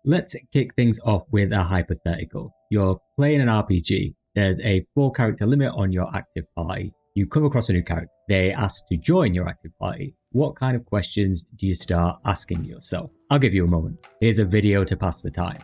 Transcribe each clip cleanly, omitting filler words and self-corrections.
Let's kick things off with a hypothetical. You're playing an RPG. There's a 4-character limit on your active party. You come across a new character. They ask to join your active party. What kind of questions do you start asking yourself? I'll give you a moment. Here's a video to pass the time.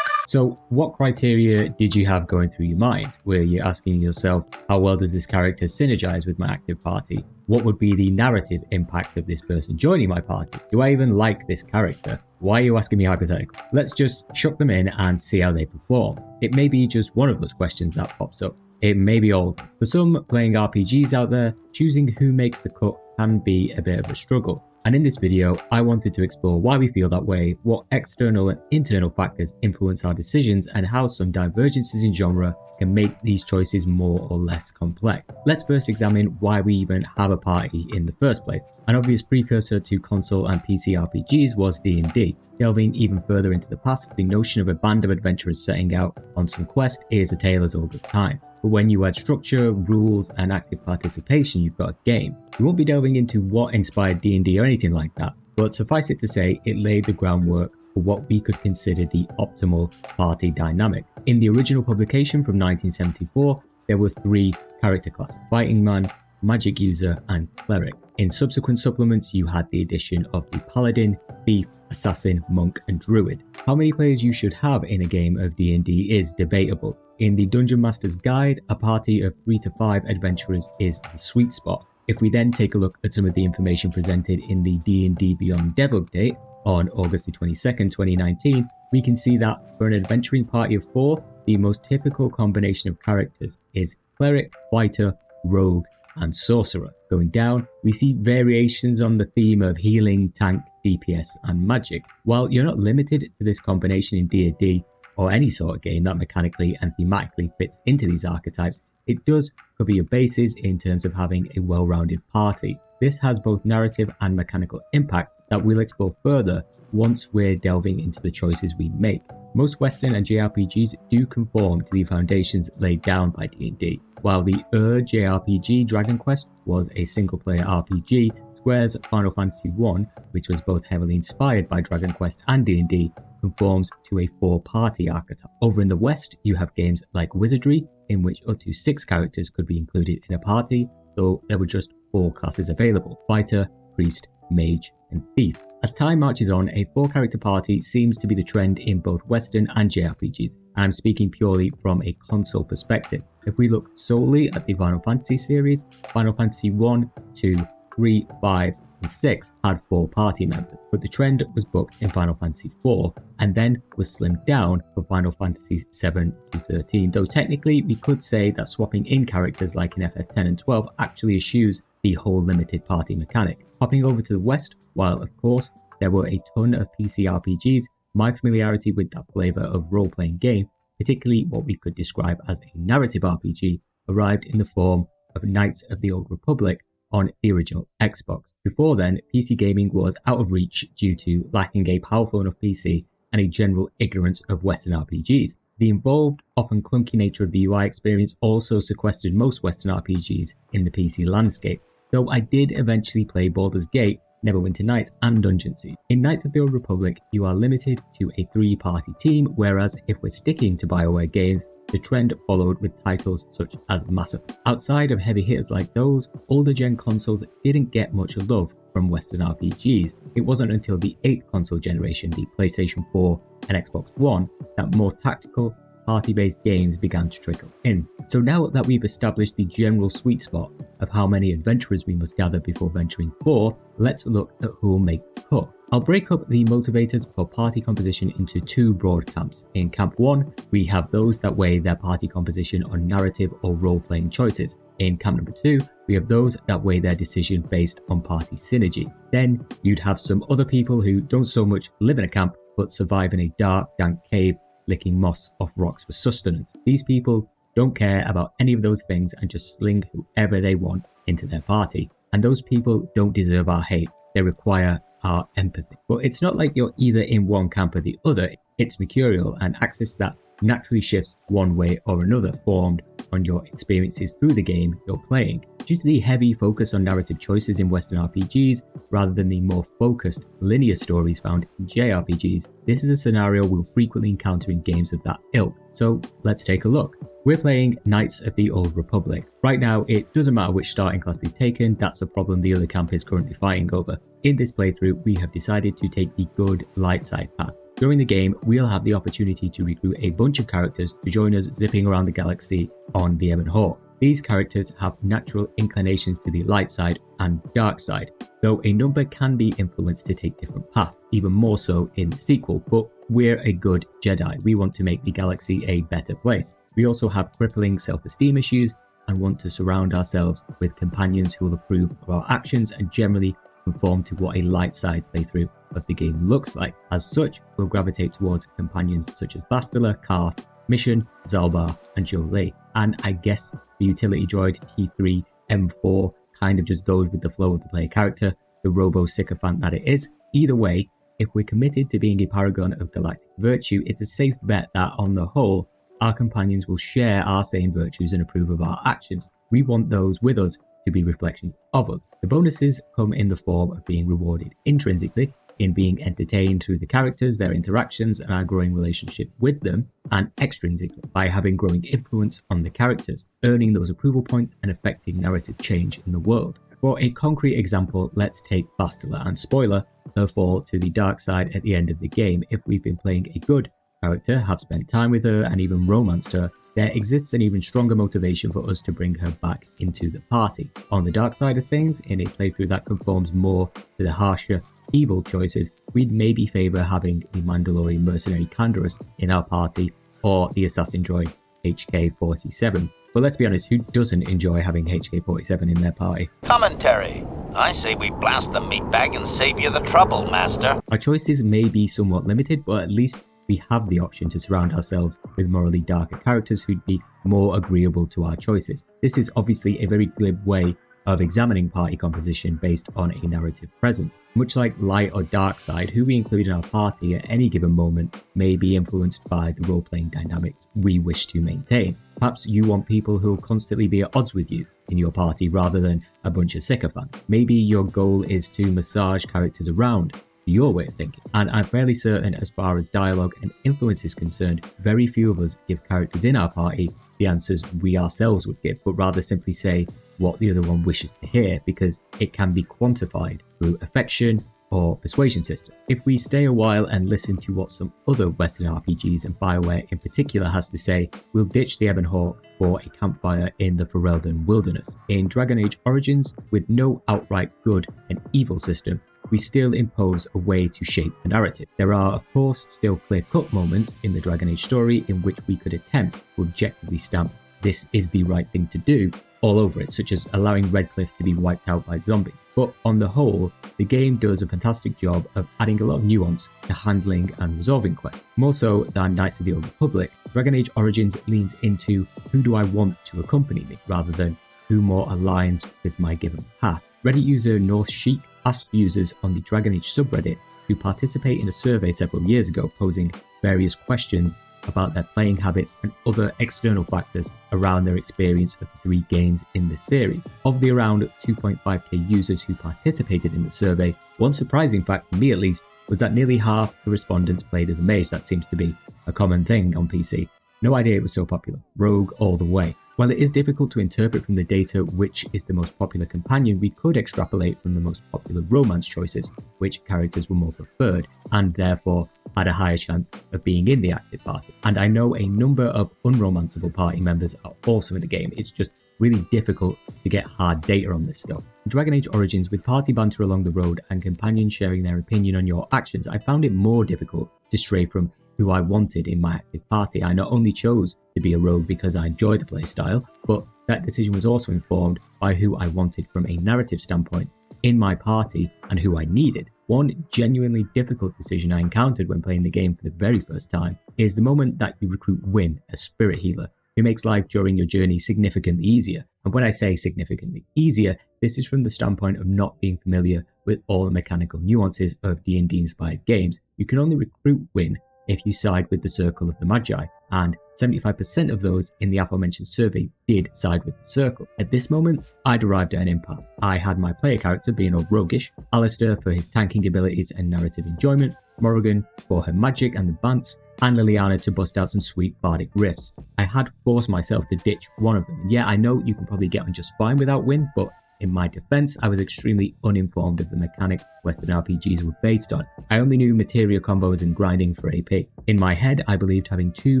So what criteria did you have going through your mind? Were you asking yourself, how well does this character synergize with my active party? What would be the narrative impact of this person joining my party? Do I even like this character? Why are you asking me hypothetical? Let's just chuck them in and see how they perform. It may be just one of those questions that pops up. It may be all. For some playing RPGs out there, choosing who makes the cut can be a bit of a struggle. And in this video, I wanted to explore why we feel that way, what external and internal factors influence our decisions, and how some divergences in genre can make these choices more or less complex. Let's first examine why we even have a party in the first place. An obvious precursor to console and PC RPGs was D&D. Delving even further into the past, the notion of a band of adventurers setting out on some quest is a tale as old as time. But when you add structure, rules, and active participation, you've got a game. We won't be delving into what inspired D&D or anything like that, but suffice it to say, it laid the groundwork for what we could consider the optimal party dynamic. In the original publication from 1974, there were 3 character classes: Fighting Man, Magic User, and Cleric. In subsequent supplements, you had the addition of the Paladin, Thief, Assassin, Monk, and Druid. How many players you should have in a game of D&D is debatable. In the Dungeon Master's Guide, a party of 3 to 5 adventurers is the sweet spot. If we then take a look at some of the information presented in the D&D Beyond Dev update on August 22nd, 2019, we can see that for an adventuring party of 4, the most typical combination of characters is Cleric, Fighter, Rogue, and Sorcerer. Going down, we see variations on the theme of healing, tank, DPS, and magic. While you're not limited to this combination in D&D, or any sort of game that mechanically and thematically fits into these archetypes, it does cover your bases in terms of having a well-rounded party. This has both narrative and mechanical impact that we'll explore further once we're delving into the choices we make. Most Western and JRPGs do conform to the foundations laid down by D&D. While the JRPG Dragon Quest was a single-player RPG, Square's Final Fantasy I, which was both heavily inspired by Dragon Quest and D&D, conforms to a 4-party archetype. Over in the West, you have games like Wizardry, in which up to 6 characters could be included in a party, though there were just 4 classes available: Fighter, Priest, Mage, and Thief. As time marches on, a 4-character party seems to be the trend in both Western and JRPGs, and I'm speaking purely from a console perspective. If we look solely at the Final Fantasy series, Final Fantasy 1, 2, 3, 5, and 6 had 4 party members, but the trend was booked in Final Fantasy 4 and then was slimmed down for Final Fantasy 7 to 13, though technically we could say that swapping in characters like in FF10 and 12 actually eschews the whole limited party mechanic. Hopping over to the West, while of course there were a ton of PC RPGs, my familiarity with that flavour of role-playing game, particularly what we could describe as a narrative RPG, arrived in the form of Knights of the Old Republic on the original Xbox. Before then, PC gaming was out of reach due to lacking a powerful enough PC and a general ignorance of Western RPGs. The involved, often clunky nature of the UI experience also sequestered most Western RPGs in the PC landscape, though I did eventually play Baldur's Gate, Neverwinter Nights, and Dungeon Siege. In Knights of the Old Republic, you are limited to a 3-party team, whereas if we're sticking to BioWare games, the trend followed with titles such as Mass Effect. Outside of heavy hitters like those, older gen consoles didn't get much love from Western RPGs. It wasn't until the 8th console generation, the PlayStation 4 and Xbox One, that more tactical, party-based games began to trickle in. So now that we've established the general sweet spot of how many adventurers we must gather before venturing forth, let's look at who will make the cut. I'll break up the motivators for party composition into 2 broad camps. In Camp 1, we have those that weigh their party composition on narrative or role-playing choices. In Camp number 2, we have those that weigh their decision based on party synergy. Then you'd have some other people who don't so much live in a camp, but survive in a dark, dank cave, licking moss off rocks for sustenance. These people don't care about any of those things and just sling whoever they want into their party. And those people don't deserve our hate. They require our empathy. But it's not like you're either in one camp or the other. It's mercurial and axes that naturally shifts one way or another, formed on your experiences through the game you're playing. Due to the heavy focus on narrative choices in Western RPGs, rather than the more focused linear stories found in JRPGs, this is a scenario we'll frequently encounter in games of that ilk. So let's take a look. We're playing Knights of the Old Republic. Right now, it doesn't matter which starting class we've taken, that's a problem the other camp is currently fighting over. In this playthrough, we have decided to take the good light side path. During the game, we'll have the opportunity to recruit a bunch of characters to join us zipping around the galaxy on the Ebon Hawk. These characters have natural inclinations to the light side and dark side, though a number can be influenced to take different paths, even more so in the sequel, but we're a good Jedi. We want to make the galaxy a better place. We also have crippling self-esteem issues and want to surround ourselves with companions who will approve of our actions and generally conform to what a light side playthrough of the game looks like. As such, we'll gravitate towards companions such as Bastila, Karth, Mission, Zalbar, and Jolee. And I guess the utility droid T3 M4 kind of just goes with the flow of the player character, the robo-sycophant that it is. Either way, if we're committed to being a paragon of galactic virtue, it's a safe bet that, on the whole, our companions will share our same virtues and approve of our actions. We want those with us to be reflections of us. The bonuses come in the form of being rewarded intrinsically, in being entertained through the characters, their interactions, and our growing relationship with them, and extrinsically by having growing influence on the characters, earning those approval points and affecting narrative change in the world. For a concrete example, let's take Bastila, and spoiler, her fall to the dark side at the end of the game. If we've been playing a good character, have spent time with her, and even romanced her, there exists an even stronger motivation for us to bring her back into the party. On the dark side of things, in a playthrough that conforms more to the harsher, evil choices, we'd maybe favour having the Mandalorian mercenary Canderous in our party, or the assassin droid HK-47. But let's be honest, who doesn't enjoy having HK-47 in their party? Commentary. I say we blast the meat bag and save you the trouble, Master. Our choices may be somewhat limited, but at least we have the option to surround ourselves with morally darker characters who'd be more agreeable to our choices. This is obviously a very glib way of examining party composition based on a narrative presence. Much like light or dark side, who we include in our party at any given moment may be influenced by the role-playing dynamics we wish to maintain. Perhaps you want people who will constantly be at odds with you in your party rather than a bunch of sycophants. Maybe your goal is to massage characters around your way of thinking. And I'm fairly certain, as far as dialogue and influence is concerned, very few of us give characters in our party the answers we ourselves would give, but rather simply say what the other one wishes to hear, because it can be quantified through affection or persuasion system. If we stay a while and listen to what some other Western RPGs, and BioWare in particular, has to say, we'll ditch the Ebon Hawk for a campfire in the Ferelden wilderness. In Dragon Age Origins, with no outright good and evil system, we still impose a way to shape the narrative. There are, of course, still clear-cut moments in the Dragon Age story in which we could attempt to objectively stamp this is the right thing to do all over it, such as allowing Redcliffe to be wiped out by zombies. But on the whole, the game does a fantastic job of adding a lot of nuance to handling and resolving quests. More so than Knights of the Old Republic, Dragon Age Origins leans into who do I want to accompany me, rather than who more aligns with my given path. Reddit user North Sheik asked users on the Dragon Age subreddit to participate in a survey several years ago, posing various questions about their playing habits and other external factors around their experience of the 3 games in the series. Of the around 2.5k users who participated in the survey, one surprising fact, to me at least, was that nearly half the respondents played as a mage. That seems to be a common thing on PC. No idea it was so popular. Rogue all the way. While it is difficult to interpret from the data which is the most popular companion, we could extrapolate from the most popular romance choices which characters were more preferred, and therefore had a higher chance of being in the active party. And I know a number of unromanceable party members are also in the game. It's just really difficult to get hard data on this stuff. In Dragon Age Origins, with party banter along the road and companions sharing their opinion on your actions, I found it more difficult to stray from who I wanted in my active party. I not only chose to be a rogue because I enjoy the playstyle, but that decision was also informed by who I wanted from a narrative standpoint in my party and who I needed. One genuinely difficult decision I encountered when playing the game for the very first time is the moment that you recruit Wynn, a spirit healer, who makes life during your journey significantly easier. And when I say significantly easier, this is from the standpoint of not being familiar with all the mechanical nuances of D&D inspired games. You can only recruit Wynn if you side with the Circle of the Magi, and 75% of those in the aforementioned survey did side with the Circle. At this moment, I'd arrived at an impasse. I had my player character being all roguish, Alistair for his tanking abilities and narrative enjoyment, Morrigan for her magic and the bants, and Liliana to bust out some sweet bardic riffs. I had forced myself to ditch one of them, and yeah, I know you can probably get on just fine without Wynne, but in my defense, I was extremely uninformed of the mechanic Western RPGs were based on. I only knew materia combos and grinding for AP. In my head, I believed having 2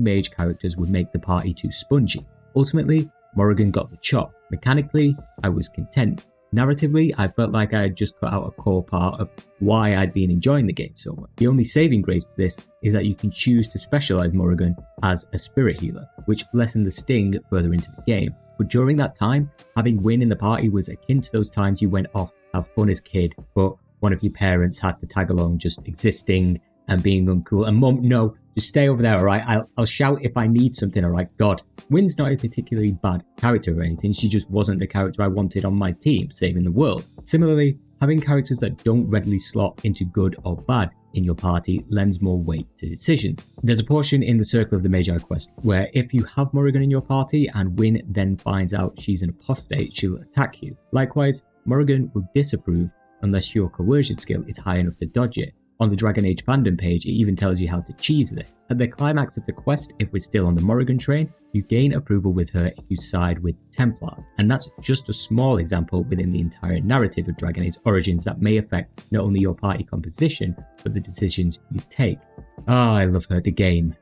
mage characters would make the party too spongy. Ultimately, Morrigan got the chop. Mechanically, I was content. Narratively, I felt like I had just cut out a core part of why I'd been enjoying the game so much. The only saving grace to this is that you can choose to specialize Morrigan as a spirit healer, which lessened the sting further into the game. But during that time, having Wynne in the party was akin to those times you went off to have fun as a kid, but one of your parents had to tag along just existing and being uncool. And mum, no, just stay over there, alright? I'll shout if I need something, alright? God. Wynne's not a particularly bad character or anything, she just wasn't the character I wanted on my team, saving the world. Similarly, having characters that don't readily slot into good or bad in your party lends more weight to decisions. There's a portion in the Circle of the Magi quest where if you have Morrigan in your party and Wynne then finds out she's an apostate, she'll attack you. Likewise, Morrigan will disapprove unless your coercion skill is high enough to dodge it. On the Dragon Age fandom page, it even tells you how to cheese this. At the climax of the quest, if we're still on the Morrigan train, you gain approval with her if you side with Templars, and that's just a small example within the entire narrative of Dragon Age Origins that may affect not only your party composition, but the decisions you take. I love her, the game.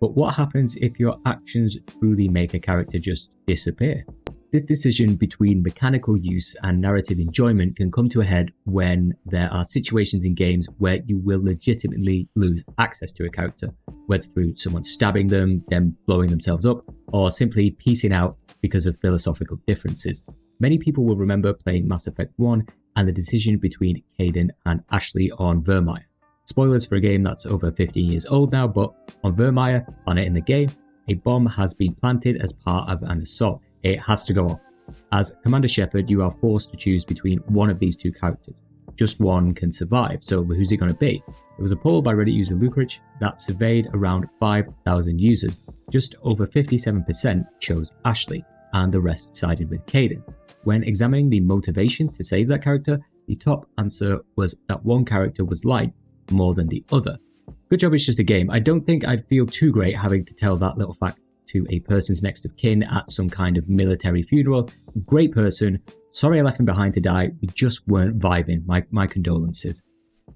But what happens if your actions truly make a character just disappear? This decision between mechanical use and narrative enjoyment can come to a head when there are situations in games where you will legitimately lose access to a character, whether through someone stabbing them blowing themselves up, or simply piecing out because of philosophical differences. Many people will remember playing Mass Effect 1 and the decision between Kaidan and Ashley on Vermeer. Spoilers for a game that's over 15 years old now, but on Vermeer, planet in the game, a bomb has been planted as part of an assault. It has to go off. As Commander Shepard, you are forced to choose between one of these 2 characters. Just one can survive, so who's it going to be? There was a poll by Reddit user Lukerich that surveyed around 5,000 users. Just over 57% chose Ashley, and the rest sided with Kaidan. When examining the motivation to save that character, the top answer was that one character was liked more than the other. Good job, it's just a game. I don't think I'd feel too great having to tell that little fact to a person's next of kin at some kind of military funeral. Great person, sorry I left him behind to die, we just weren't vibing, my condolences.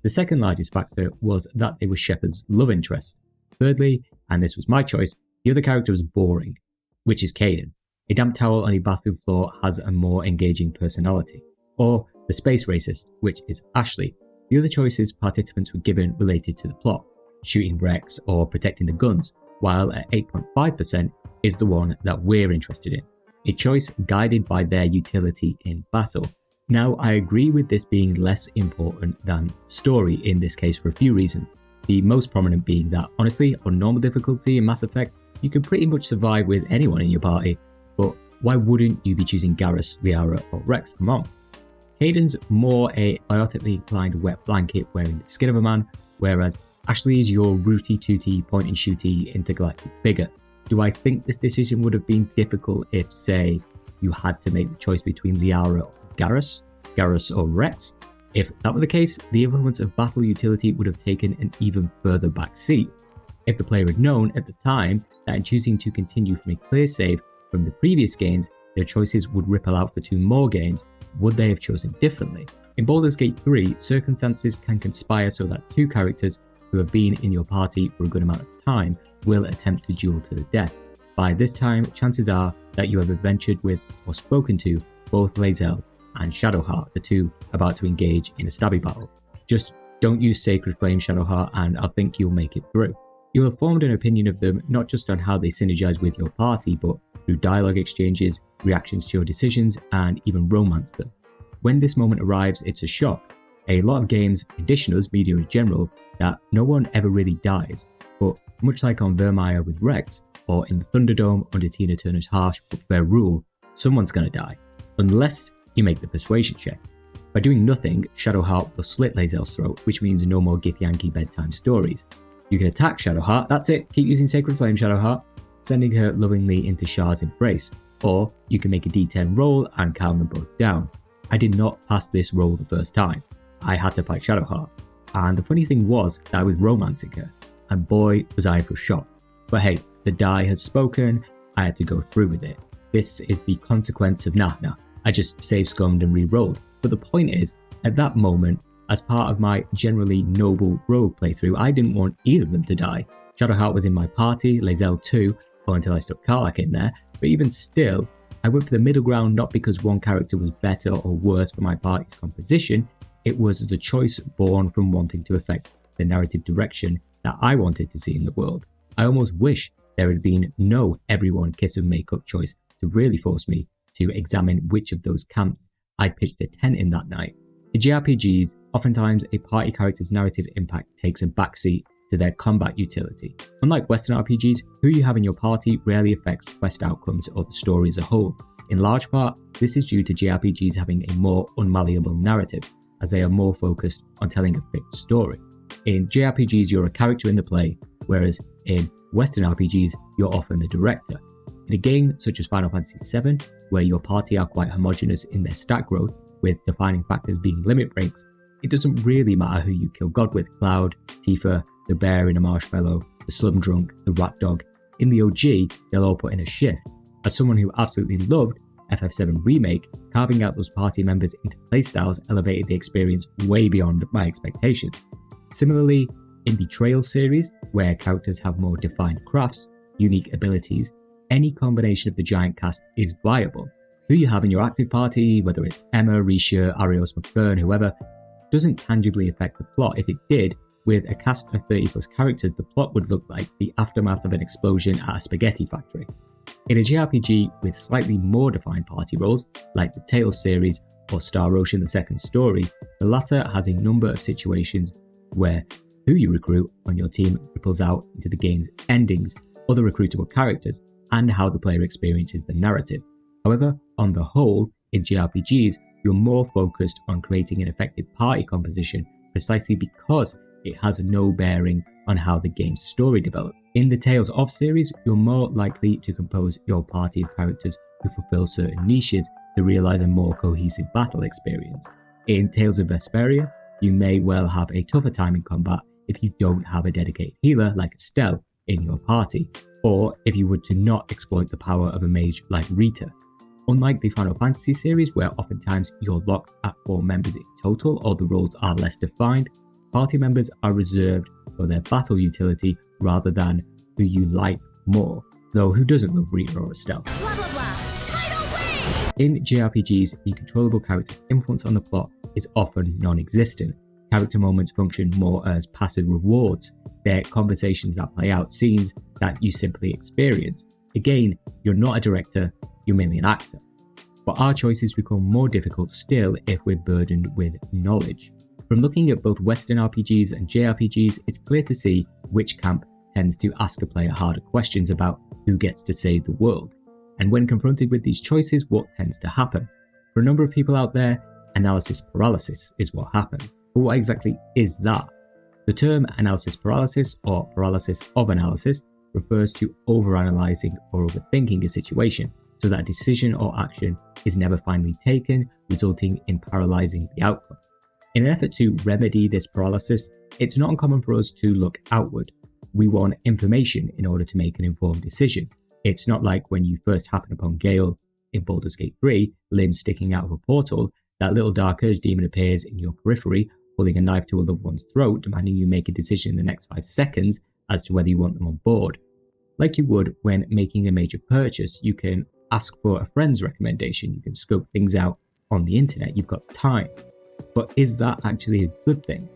The second largest factor was that they were Shepard's love interest. Thirdly, and this was my choice, the other character was boring, which is Kaidan. A damp towel on a bathroom floor has a more engaging personality. Or the space racist, which is Ashley. The other choices participants were given related to the plot, shooting wrecks or protecting the guns, while at 8.5% is the one that we're interested in, a choice guided by their utility in battle. Now, I agree with this being less important than story in this case for a few reasons, the most prominent being that, honestly, on normal difficulty in Mass Effect, you can pretty much survive with anyone in your party, but why wouldn't you be choosing Garrus, Liara, or Rex? Come on. Kaidan's more a biotically inclined wet blanket wearing the skin of a man, whereas Ashley is your rooty-tooty, point-and-shooty intergalactic figure. Do I think this decision would have been difficult if, say, you had to make the choice between Liara or Garrus or Rex? If that were the case, the influence of battle utility would have taken an even further back seat. If the player had known at the time that in choosing to continue from a clear save from the previous games, their choices would ripple out for 2 more games, would they have chosen differently? In Baldur's Gate 3, circumstances can conspire so that 2 characters who have been in your party for a good amount of time will attempt to duel to the death. By this time, chances are that you have adventured with or spoken to both Lae'zel and Shadowheart, the 2 about to engage in a stabby battle. Just don't use Sacred Flame Shadowheart and I think you'll make it through. You'll have formed an opinion of them not just on how they synergize with your party, but through dialogue exchanges, reactions to your decisions, and even romance them. When this moment arrives, it's a shock. A lot of games condition us, media in general, that no one ever really dies, but much like on Vermeer with Rex, or in the Thunderdome under Tina Turner's harsh but fair rule, someone's gonna die, unless you make the persuasion check. By doing nothing, Shadowheart will slit Lae'zel's throat, which means no more Githyanki bedtime stories. You can attack Shadowheart, that's it, keep using Sacred Flame Shadowheart, sending her lovingly into Shah's embrace, or you can make a D10 roll and calm them both down. I did not pass this roll the first time. I had to fight Shadowheart, and the funny thing was that I was romancing her, and boy was I in for a shock. But hey, the die has spoken, I had to go through with it. This is the consequence of nah. I just save-scummed and re-rolled. But the point is, at that moment, as part of my generally noble rogue playthrough, I didn't want either of them to die. Shadowheart was in my party, Lae'zel too, or until I stuck Karlach in there, but even still, I went for the middle ground not because one character was better or worse for my party's composition, it was the choice born from wanting to affect the narrative direction that I wanted to see in the world. I almost wish there had been no everyone kiss and make up choice to really force me to examine which of those camps I pitched a tent in that night. In JRPGs, oftentimes a party character's narrative impact takes a backseat to their combat utility. Unlike Western RPGs, who you have in your party rarely affects quest outcomes or the story as a whole. In large part, this is due to JRPGs having a more unmalleable narrative, as they are more focused on telling a fixed story. In JRPGs, you're a character in the play, whereas in Western RPGs, you're often the director. In a game such as Final Fantasy VII, where your party are quite homogeneous in their stat growth, with defining factors being limit breaks, it doesn't really matter who you kill God with. Cloud, Tifa, the bear in a marshmallow, the slum drunk, the rat dog. In the OG, they'll all put in a shift. As someone who absolutely loved FF7 Remake, carving out those party members into playstyles elevated the experience way beyond my expectations. Similarly, in the Trails series, where characters have more defined crafts, unique abilities, any combination of the giant cast is viable. Who you have in your active party, whether it's Emma, Risha, Arios, McBurn, whoever, doesn't tangibly affect the plot. If it did, with a cast of 30 plus characters, the plot would look like the aftermath of an explosion at a spaghetti factory. In a JRPG with slightly more defined party roles, like the Tales series or Star Ocean the Second Story, the latter has a number of situations where who you recruit on your team ripples out into the game's endings, other recruitable characters, and how the player experiences the narrative. However, on the whole, in JRPGs, you're more focused on creating an effective party composition precisely because it has no bearing on how the game's story develops. In the Tales of series, you're more likely to compose your party of characters who fulfill certain niches to realize a more cohesive battle experience. In Tales of Vesperia, you may well have a tougher time in combat if you don't have a dedicated healer like Estelle in your party, or if you were to not exploit the power of a mage like Rita. Unlike the Final Fantasy series, where oftentimes you're locked at 4 members in total or the roles are less defined, party members are reserved for their battle utility rather than who you like more, though who doesn't love Rita or Estelle? Blah, blah, blah. Tidal wave! In JRPGs, the controllable character's influence on the plot is often non-existent. Character moments function more as passive rewards. They're conversations that play out, scenes that you simply experience. Again, you're not a director, you're merely an actor. But our choices become more difficult still if we're burdened with knowledge. From looking at both Western RPGs and JRPGs, it's clear to see which camp tends to ask a player harder questions about who gets to save the world. And when confronted with these choices, what tends to happen? For a number of people out there, analysis paralysis is what happens. But what exactly is that? The term analysis paralysis or paralysis of analysis refers to overanalyzing or overthinking a situation so that a decision or action is never finally taken, resulting in paralyzing the outcome. In an effort to remedy this paralysis, it's not uncommon for us to look outward. We want information in order to make an informed decision. It's not like when you first happen upon Gale in Baldur's Gate 3, limb sticking out of a portal, that little dark urge demon appears in your periphery, holding a knife to a loved one's throat, demanding you make a decision in the next 5 seconds as to whether you want them on board. Like you would when making a major purchase, you can ask for a friend's recommendation, you can scope things out on the internet, you've got time. But is that actually a good thing?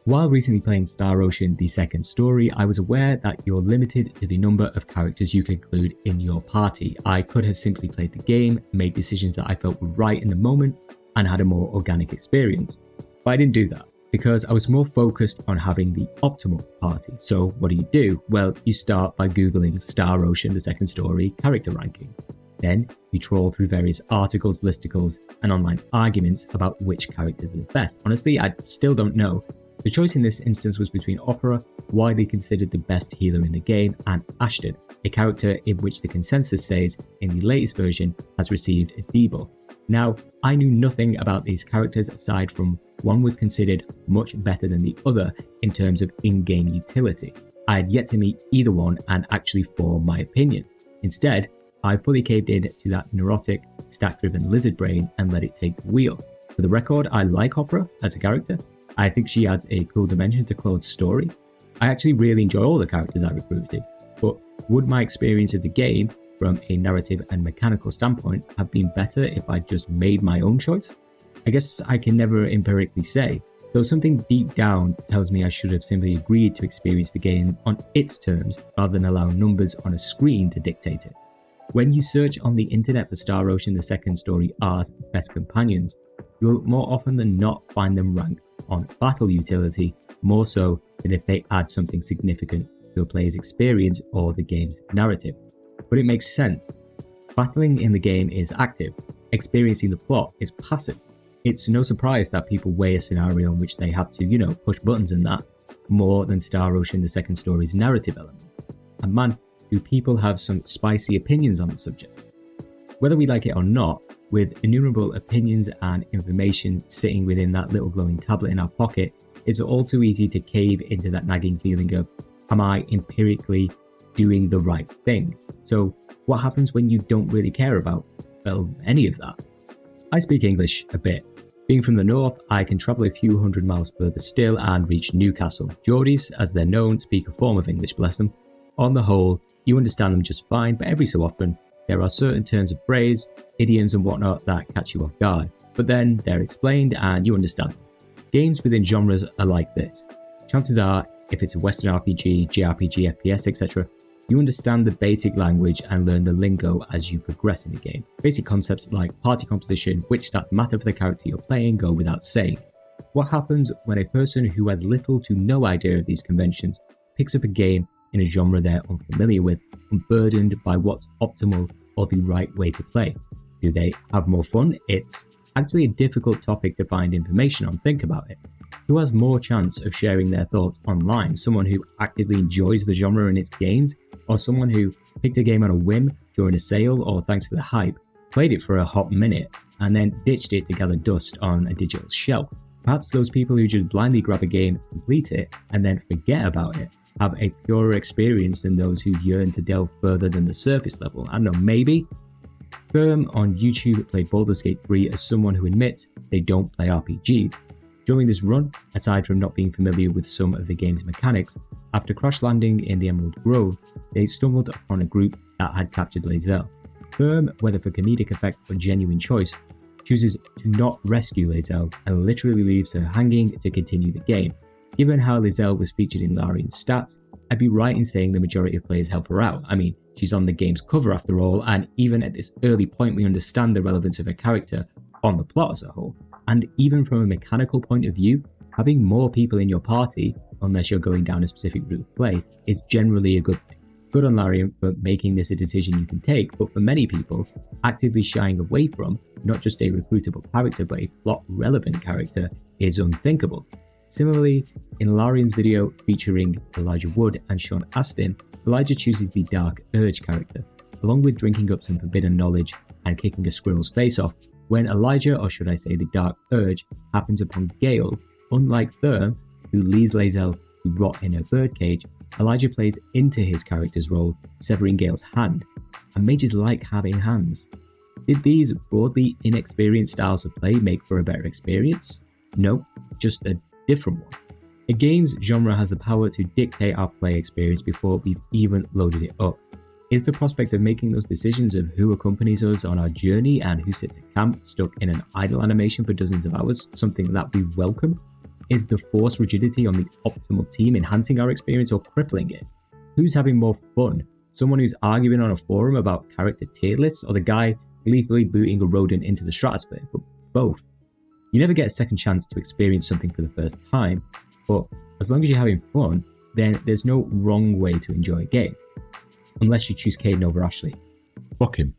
While recently playing Star Ocean the Second Story, I was aware that you're limited to the number of characters you can include in your party. I could have simply played the game, made decisions that I felt were right in the moment, and had a more organic experience. But I didn't do that, because I was more focused on having the optimal party. So what do? Well, you start by Googling Star Ocean the Second Story character ranking. Then you trawl through various articles, listicles, and online arguments about which characters are the best. Honestly, I still don't know. The choice in this instance was between Opera, widely considered the best healer in the game, and Ashton, a character in which the consensus says in the latest version has received a debuff. Now, I knew nothing about these characters aside from one was considered much better than the other in terms of in-game utility. I had yet to meet either one and actually form my opinion. Instead, I fully caved in to that neurotic, stat-driven lizard brain and let it take the wheel. For the record, I like Opera as a character. I think she adds a cool dimension to Claude's story. I actually really enjoy all the characters I recruited, but would my experience of the game from a narrative and mechanical standpoint have been better if I just made my own choice? I guess I can never empirically say, though something deep down tells me I should have simply agreed to experience the game on its terms rather than allow numbers on a screen to dictate it. When you search on the internet for Star Ocean the Second Story R's best companions, you'll more often than not find them ranked on battle utility more so than if they add something significant to a player's experience or the game's narrative. But it makes sense. Battling in the game is active, experiencing the plot is passive. It's no surprise that people weigh a scenario in which they have to, push buttons and that, more than Star Ocean the Second Story's narrative elements. And man, do people have some spicy opinions on the subject. Whether we like it or not, with innumerable opinions and information sitting within that little glowing tablet in our pocket, it's all too easy to cave into that nagging feeling of, am I empirically doing the right thing? So what happens when you don't really care about, any of that? I speak English a bit. Being from the north, I can travel a few hundred miles further still and reach Newcastle. Geordies, as they're known, speak a form of English, bless them. On the whole, you understand them just fine, but every so often, there are certain turns of phrase, idioms and whatnot that catch you off guard. But then they're explained and you understand. Games within genres are like this. Chances are, if it's a Western RPG, JRPG, FPS, etc., you understand the basic language and learn the lingo as you progress in the game. Basic concepts like party composition, which stats matter for the character you're playing, go without saying. What happens when a person who has little to no idea of these conventions picks up a game in a genre they're unfamiliar with, unburdened by what's optimal or the right way to play? Do they have more fun? It's actually a difficult topic to find information on. Think about it. Who has more chance of sharing their thoughts online? Someone who actively enjoys the genre and its games, or someone who picked a game on a whim during a sale or thanks to the hype, played it for a hot minute, and then ditched it to gather dust on a digital shelf? Perhaps those people who just blindly grab a game, complete it, and then forget about it, have a purer experience than those who yearn to delve further than the surface level. I don't know, maybe? Firm on YouTube played Baldur's Gate 3 as someone who admits they don't play RPGs. During this run, aside from not being familiar with some of the game's mechanics, after crash landing in the Emerald Grove, they stumbled upon a group that had captured Lae'zel. Firm, whether for comedic effect or genuine choice, chooses to not rescue Lae'zel and literally leaves her hanging to continue the game. Given how Lae'zel was featured in Larian's stats, I'd be right in saying the majority of players help her out. I mean, she's on the game's cover after all, and even at this early point we understand the relevance of her character on the plot as a whole. And even from a mechanical point of view, having more people in your party, unless you're going down a specific route of play, is generally a good thing. Good on Larian for making this a decision you can take, but for many people, actively shying away from not just a recruitable character but a plot-relevant character is unthinkable. Similarly, in Larian's video featuring Elijah Wood and Sean Astin, Elijah chooses the Dark Urge character, along with drinking up some forbidden knowledge and kicking a squirrel's face off. When Elijah, or should I say the Dark Urge, happens upon Gale, unlike Therm, who leaves Lae'zel to rot in her birdcage, Elijah plays into his character's role, severing Gale's hand. And mages like having hands. Did these broadly inexperienced styles of play make for a better experience? No, just a different one. A game's genre has the power to dictate our play experience before we've even loaded it up. Is the prospect of making those decisions of who accompanies us on our journey and who sits at camp stuck in an idle animation for dozens of hours something that we welcome? Is the forced rigidity on the optimal team enhancing our experience or crippling it? Who's having more fun? Someone who's arguing on a forum about character tier lists, or the guy gleefully booting a rodent into the stratosphere? But both. You never get a second chance to experience something for the first time, but as long as you're having fun, then there's no wrong way to enjoy a game. Unless you choose Caden over Ashley. Fuck him.